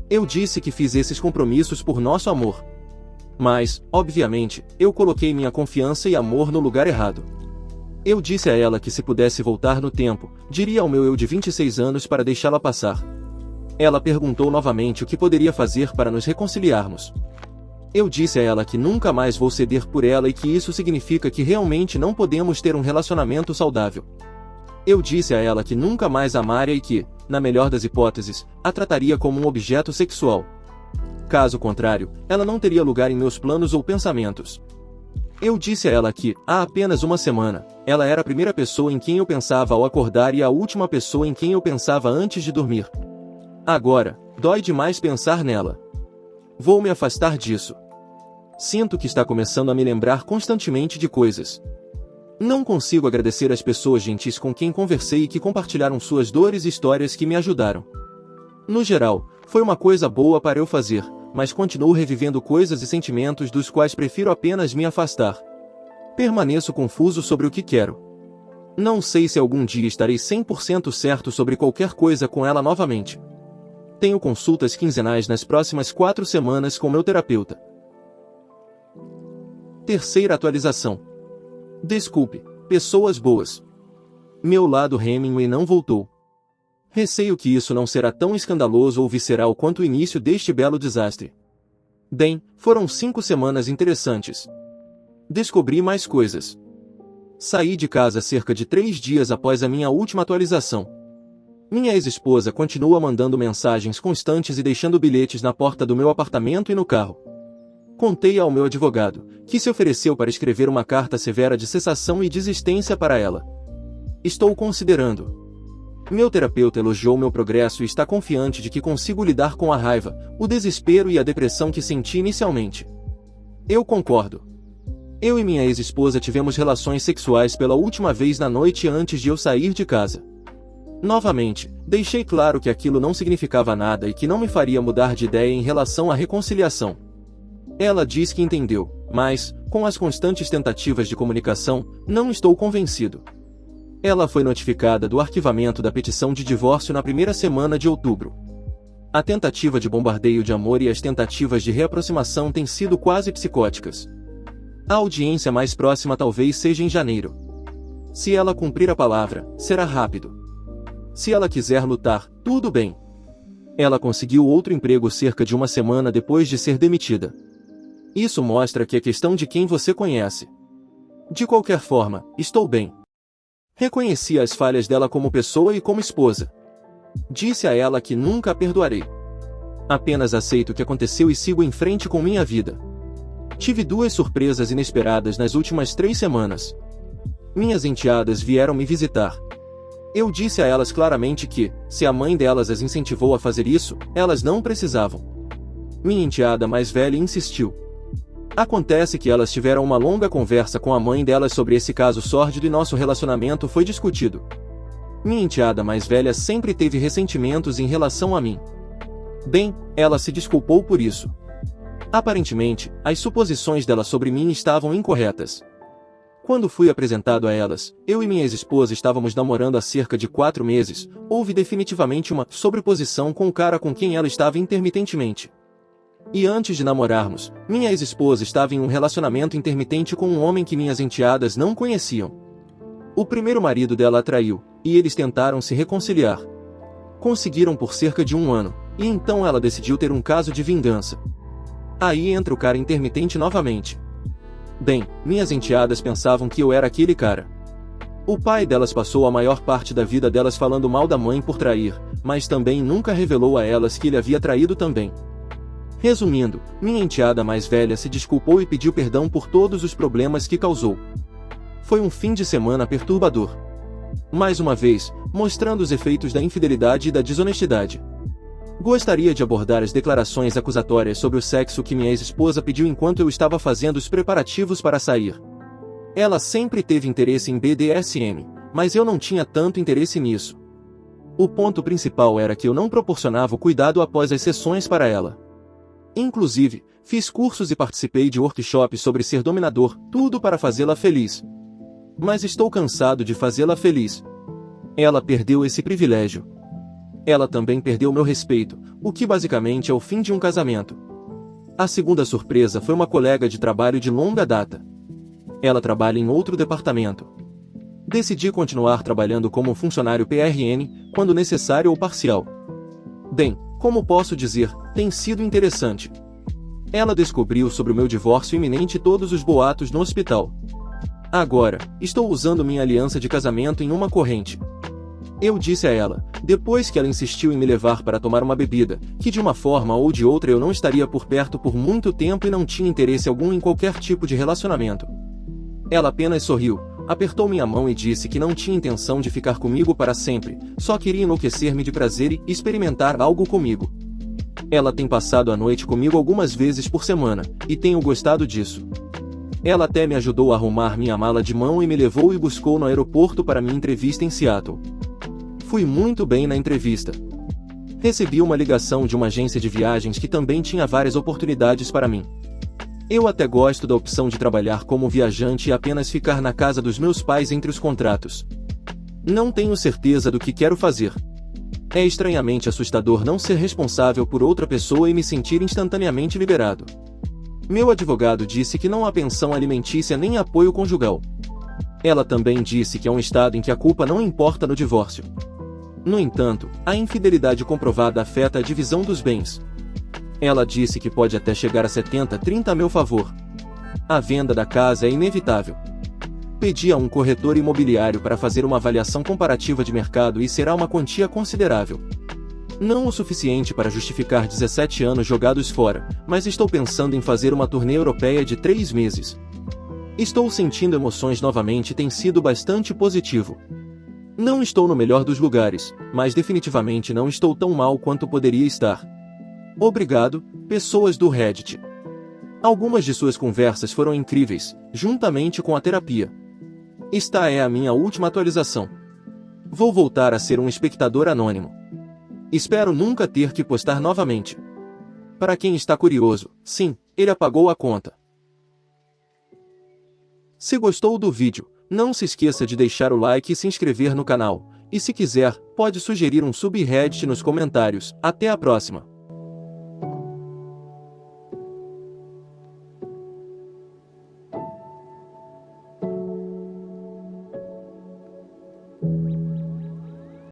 Eu disse que fiz esses compromissos por nosso amor. Mas, obviamente, eu coloquei minha confiança e amor no lugar errado. Eu disse a ela que se pudesse voltar no tempo, diria ao meu eu de 26 anos para deixá-la passar. Ela perguntou novamente o que poderia fazer para nos reconciliarmos. Eu disse a ela que nunca mais vou ceder por ela e que isso significa que realmente não podemos ter um relacionamento saudável. Eu disse a ela que nunca mais amaria e que, na melhor das hipóteses, a trataria como um objeto sexual. Caso contrário, ela não teria lugar em meus planos ou pensamentos. Eu disse a ela que, há apenas uma semana, ela era a primeira pessoa em quem eu pensava ao acordar e a última pessoa em quem eu pensava antes de dormir. Agora, dói demais pensar nela. Vou me afastar disso. Sinto que está começando a me lembrar constantemente de coisas. Não consigo agradecer às pessoas gentis com quem conversei e que compartilharam suas dores e histórias que me ajudaram. No geral, foi uma coisa boa para eu fazer, mas continuo revivendo coisas e sentimentos dos quais prefiro apenas me afastar. Permaneço confuso sobre o que quero. Não sei se algum dia estarei 100% certo sobre qualquer coisa com ela novamente. Tenho consultas quinzenais nas próximas 4 semanas com meu terapeuta. Terceira atualização. Desculpe, pessoas boas. Meu lado Hemingway não voltou. Receio que isso não será tão escandaloso ou visceral quanto o início deste belo desastre. Bem, foram 5 semanas interessantes. Descobri mais coisas. Saí de casa cerca de 3 dias após a minha última atualização. Minha ex-esposa continua mandando mensagens constantes e deixando bilhetes na porta do meu apartamento e no carro. Contei ao meu advogado, que se ofereceu para escrever uma carta severa de cessação e desistência para ela. Estou considerando. Meu terapeuta elogiou meu progresso e está confiante de que consigo lidar com a raiva, o desespero e a depressão que senti inicialmente. Eu concordo. Eu e minha ex-esposa tivemos relações sexuais pela última vez na noite antes de eu sair de casa. Novamente, deixei claro que aquilo não significava nada e que não me faria mudar de ideia em relação à reconciliação. Ela diz que entendeu, mas, com as constantes tentativas de comunicação, não estou convencido. Ela foi notificada do arquivamento da petição de divórcio na primeira semana de outubro. A tentativa de bombardeio de amor e as tentativas de reaproximação têm sido quase psicóticas. A audiência mais próxima talvez seja em janeiro. Se ela cumprir a palavra, será rápido. Se ela quiser lutar, tudo bem. Ela conseguiu outro emprego cerca de uma semana depois de ser demitida. Isso mostra que é questão de quem você conhece. De qualquer forma, estou bem. Reconheci as falhas dela como pessoa e como esposa. Disse a ela que nunca a perdoarei. Apenas aceito o que aconteceu e sigo em frente com minha vida. Tive 2 surpresas inesperadas nas últimas 3 semanas. Minhas enteadas vieram me visitar. Eu disse a elas claramente que, se a mãe delas as incentivou a fazer isso, elas não precisavam. Minha enteada mais velha insistiu. Acontece que elas tiveram uma longa conversa com a mãe delas sobre esse caso sórdido e nosso relacionamento foi discutido. Minha enteada mais velha sempre teve ressentimentos em relação a mim. Bem, ela se desculpou por isso. Aparentemente, as suposições dela sobre mim estavam incorretas. Quando fui apresentado a elas, eu e minha ex-esposa estávamos namorando há cerca de 4 meses, houve definitivamente uma sobreposição com o cara com quem ela estava intermitentemente. E antes de namorarmos, minha ex-esposa estava em um relacionamento intermitente com um homem que minhas enteadas não conheciam. O primeiro marido dela a traiu, e eles tentaram se reconciliar. Conseguiram por cerca de 1 ano, e então ela decidiu ter um caso de vingança. Aí entra o cara intermitente novamente. Bem, minhas enteadas pensavam que eu era aquele cara. O pai delas passou a maior parte da vida delas falando mal da mãe por trair, mas também nunca revelou a elas que ele havia traído também. Resumindo, minha enteada mais velha se desculpou e pediu perdão por todos os problemas que causou. Foi um fim de semana perturbador. Mais uma vez, mostrando os efeitos da infidelidade e da desonestidade. Gostaria de abordar as declarações acusatórias sobre o sexo que minha ex-esposa pediu enquanto eu estava fazendo os preparativos para sair. Ela sempre teve interesse em BDSM, mas eu não tinha tanto interesse nisso. O ponto principal era que eu não proporcionava o cuidado após as sessões para ela. Inclusive, fiz cursos e participei de workshops sobre ser dominador, tudo para fazê-la feliz. Mas estou cansado de fazê-la feliz. Ela perdeu esse privilégio. Ela também perdeu meu respeito, o que basicamente é o fim de um casamento. A segunda surpresa foi uma colega de trabalho de longa data. Ela trabalha em outro departamento. Decidi continuar trabalhando como funcionário PRN, quando necessário ou parcial. Bem, como posso dizer, tem sido interessante. Ela descobriu sobre o meu divórcio iminente e todos os boatos no hospital. Agora, estou usando minha aliança de casamento em uma corrente. Eu disse a ela, depois que ela insistiu em me levar para tomar uma bebida, que de uma forma ou de outra eu não estaria por perto por muito tempo e não tinha interesse algum em qualquer tipo de relacionamento. Ela apenas sorriu, apertou minha mão e disse que não tinha intenção de ficar comigo para sempre, só queria enlouquecer-me de prazer e experimentar algo comigo. Ela tem passado a noite comigo algumas vezes por semana, e tenho gostado disso. Ela até me ajudou a arrumar minha mala de mão e me levou e buscou no aeroporto para minha entrevista em Seattle. Fui muito bem na entrevista. Recebi uma ligação de uma agência de viagens que também tinha várias oportunidades para mim. Eu até gosto da opção de trabalhar como viajante e apenas ficar na casa dos meus pais entre os contratos. Não tenho certeza do que quero fazer. É estranhamente assustador não ser responsável por outra pessoa e me sentir instantaneamente liberado. Meu advogado disse que não há pensão alimentícia nem apoio conjugal. Ela também disse que é um estado em que a culpa não importa no divórcio. No entanto, a infidelidade comprovada afeta a divisão dos bens. Ela disse que pode até chegar a 70-30 a meu favor. A venda da casa é inevitável. Pedi a um corretor imobiliário para fazer uma avaliação comparativa de mercado e será uma quantia considerável. Não o suficiente para justificar 17 anos jogados fora, mas estou pensando em fazer uma turnê europeia de 3 meses. Estou sentindo emoções novamente e tem sido bastante positivo. Não estou no melhor dos lugares, mas definitivamente não estou tão mal quanto poderia estar. Obrigado, pessoas do Reddit. Algumas de suas conversas foram incríveis, juntamente com a terapia. Esta é a minha última atualização. Vou voltar a ser um espectador anônimo. Espero nunca ter que postar novamente. Para quem está curioso, sim, ele apagou a conta. Se gostou do vídeo, não se esqueça de deixar o like e se inscrever no canal. E se quiser, pode sugerir um subreddit nos comentários. Até a próxima!